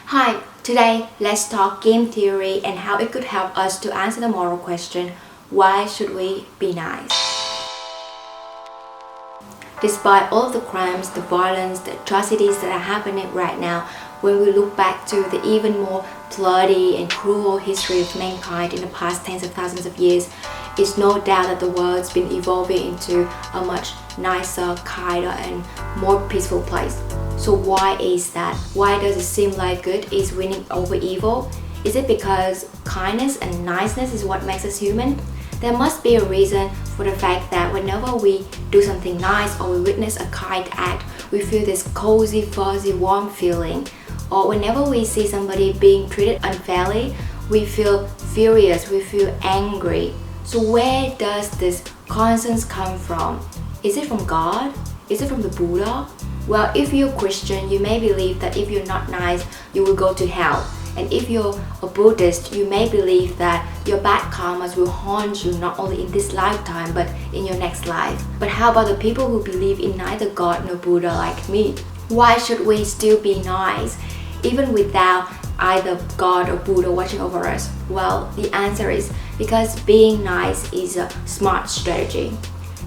Hi, today let's talk game theory and how it could help us to answer the moral question, why should we be nice? Despite all of the crimes, the violence, the atrocities that are happening right now, when we look back to the even more bloody and cruel history of mankind in the past tens of thousands of years, it's no doubt that the world's been evolving into a much nicer, kinder and more peaceful place. So why is that? Why does it seem like good is winning over evil? Is it because kindness and niceness is what makes us human? There must be a reason for the fact that whenever we do something nice or we witness a kind act, we feel this cozy, fuzzy, warm feeling. Or whenever we see somebody being treated unfairly, we feel furious, we feel angry. So where does this conscience come from? Is it from God? Is it from the Buddha? Well, if you're Christian, you may believe that if you're not nice, you will go to hell. And if you're a Buddhist, you may believe that your bad karmas will haunt you not only in this lifetime, but in your next life. But how about the people who believe in neither God nor Buddha like me? Why should we still be nice, even without either God or Buddha watching over us? Well, the answer is because being nice is a smart strategy.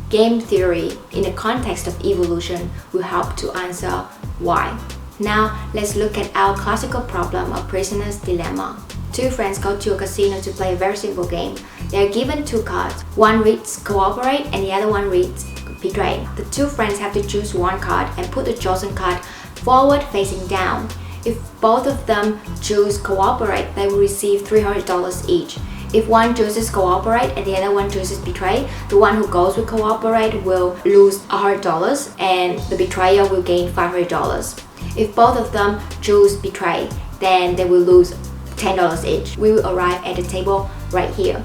Game theory, in the context of evolution, will help to answer why. Now, let's look at our classical problem of prisoner's dilemma. Two friends go to a casino to play a very simple game. They are given two cards. One reads cooperate and the other one reads betray. The two friends have to choose one card and put the chosen card forward facing down. If both of them choose cooperate, they will receive $300 each. If one chooses cooperate and the other one chooses betray, the one who goes with cooperate will lose $100 and the betrayer will gain $500. If both of them choose betray, then they will lose $10 each. We will arrive at the table right here.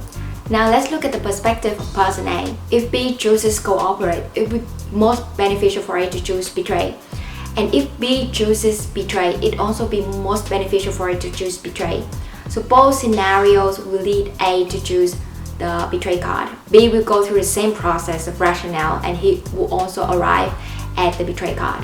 Now let's look at the perspective of person A. If B chooses cooperate, it would be most beneficial for A to choose betray. And if B chooses betray, it also be most beneficial for A to choose betray. So both scenarios will lead A to choose the betray card. B will go through the same process of rationale and he will also arrive at the betray card.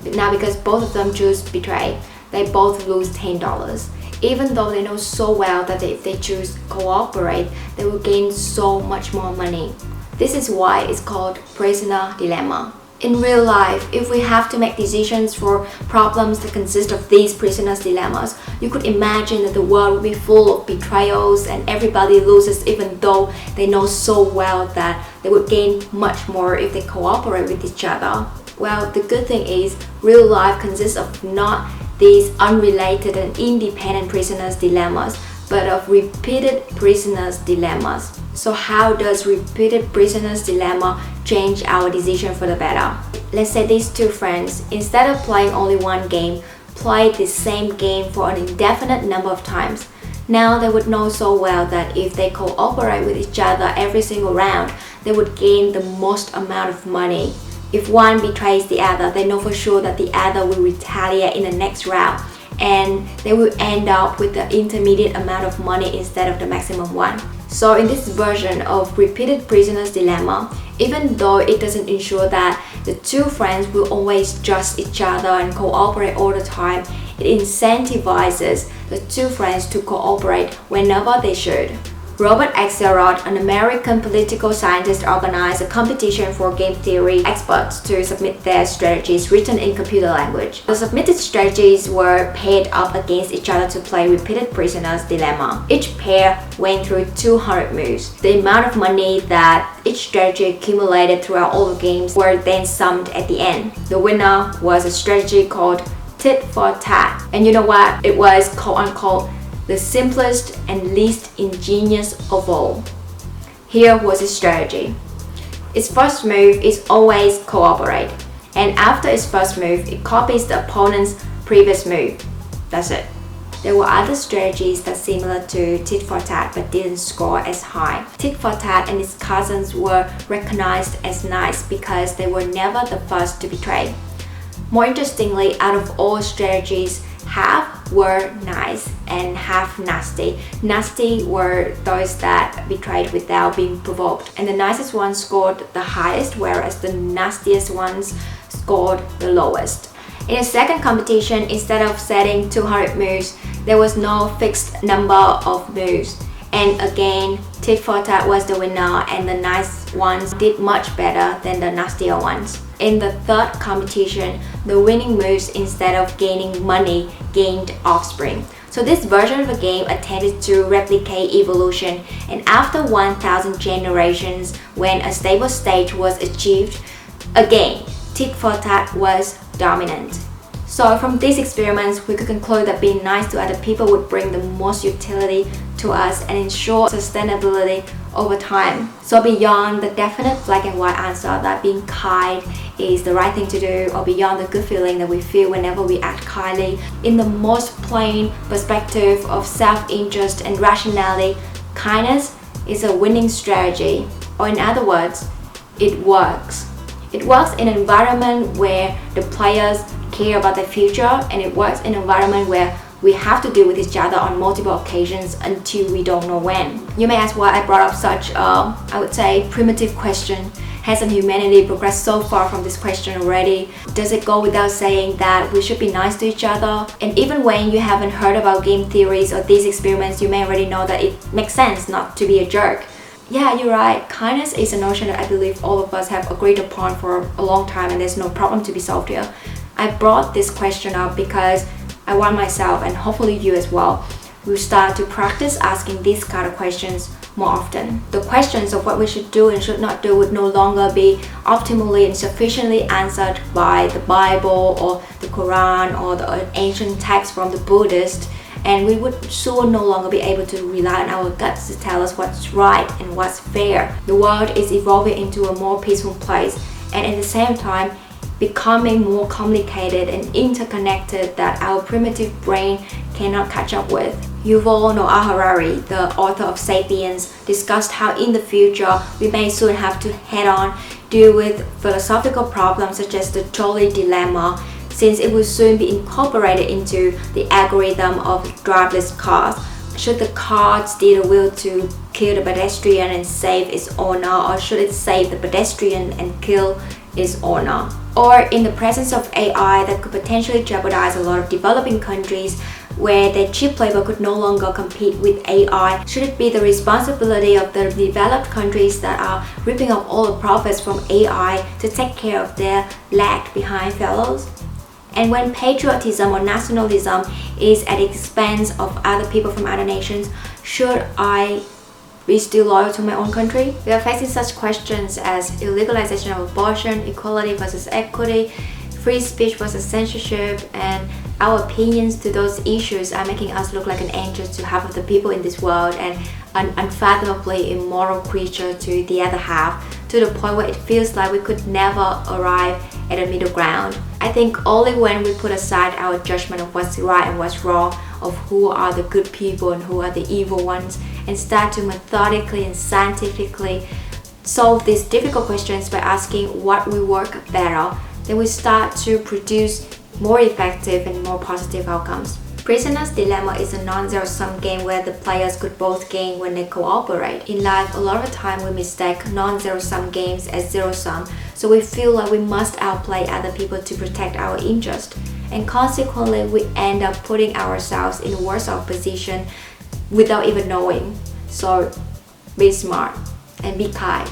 Now because both of them choose betray, they both lose $10. Even though they know so well that if they choose cooperate, they will gain so much more money. This is why it's called prisoner dilemma. In real life, if we have to make decisions for problems that consist of these prisoner's dilemmas, you could imagine that the world would be full of betrayals and everybody loses even though they know so well that they would gain much more if they cooperate with each other. Well, the good thing is, real life consists of not these unrelated and independent prisoners' dilemmas, but of repeated prisoners' dilemmas. So how does repeated prisoners' dilemma change our decision for the better? Let's say these two friends, instead of playing only one game, played the same game for an indefinite number of times. Now they would know so well that if they cooperate with each other every single round, they would gain the most amount of money. If one betrays the other, they know for sure that the other will retaliate in the next round and they will end up with the intermediate amount of money instead of the maximum one. So in this version of repeated prisoner's dilemma, even though it doesn't ensure that the two friends will always trust each other and cooperate all the time, it incentivizes the two friends to cooperate whenever they should. Robert Axelrod, an American political scientist, organized a competition for game theory experts to submit their strategies written in computer language. The submitted strategies were paired up against each other to play repeated prisoner's dilemma. Each pair went through 200 moves. The amount of money that each strategy accumulated throughout all the games were then summed at the end. The winner was a strategy called tit for tat. And you know what? It was quote-unquote the simplest and least ingenious of all. Here was its strategy. Its first move is always cooperate, and after its first move, it copies the opponent's previous move. That's it. There were other strategies that similar to tit for tat but didn't score as high. Tit for tat and its cousins were recognized as nice because they were never the first to betray. More interestingly, out of all strategies, half were nice and half nasty. Nasty were those that betrayed without being provoked, and the nicest ones scored the highest, whereas the nastiest ones scored the lowest. In the second competition, instead of setting 200 moves, there was no fixed number of moves. And again, tit for tat was the winner, and the nice ones did much better than the nastier ones. In the third competition, the winning moves, instead of gaining money, gained offspring. So this version of the game attempted to replicate evolution, and after 1000 generations, when a stable state was achieved, again, tit for tat was dominant. So from these experiments, we could conclude that being nice to other people would bring the most utility to us and ensure sustainability over time. So beyond the definite black and white answer that being kind is the right thing to do, or beyond the good feeling that we feel whenever we act kindly, in the most plain perspective of self-interest and rationality, kindness is a winning strategy. Or in other words, it works. It works in an environment where the players care about their future, and it works in an environment where we have to deal with each other on multiple occasions until we don't know when. You may ask why I brought up such I would say primitive question. Hasn't humanity progressed so far from this question already? Does it go without saying that we should be nice to each other? And even when you haven't heard about game theories or these experiments, you may already know that it makes sense not to be a jerk. Yeah, you're right. Kindness is a notion that I believe all of us have agreed upon for a long time, and there's no problem to be solved here. I brought this question up because I want myself, and hopefully you as well, will start to practice asking these kind of questions more often. The questions of what we should do and should not do would no longer be optimally and sufficiently answered by the Bible or the Quran or the ancient text from the Buddhist, and we would soon no longer be able to rely on our guts to tell us what's right and what's fair. The world is evolving into a more peaceful place, and at the same time becoming more complicated and interconnected that our primitive brain cannot catch up with. Yuval Noah Harari, the author of Sapiens, discussed how in the future we may soon have to head-on deal with philosophical problems such as the trolley dilemma, since it will soon be incorporated into the algorithm of driverless cars. Should the car steer the wheel to kill the pedestrian and save its owner, or should it save the pedestrian and kill its owner? Or in the presence of AI that could potentially jeopardize a lot of developing countries where their cheap labor could no longer compete with AI, should it be the responsibility of the developed countries that are ripping up all the profits from AI to take care of their lag behind fellows? And when patriotism or nationalism is at the expense of other people from other nations, should I be still loyal to my own country? We are facing such questions as illegalization of abortion, equality versus equity, free speech versus censorship, and our opinions to those issues are making us look like an angel to half of the people in this world and an unfathomably immoral creature to the other half, to the point where it feels like we could never arrive at a middle ground. I think only when we put aside our judgment of what's right and what's wrong, of who are the good people and who are the evil ones, and start to methodically and scientifically solve these difficult questions by asking what will work better, then we start to produce more effective and more positive outcomes. Prisoner's Dilemma is a non-zero-sum game where the players could both gain when they cooperate. In life, a lot of the time we mistake non-zero-sum games as zero-sum, so we feel like we must outplay other people to protect our interest. And consequently, we end up putting ourselves in a worse off position without even knowing. So be smart and be kind.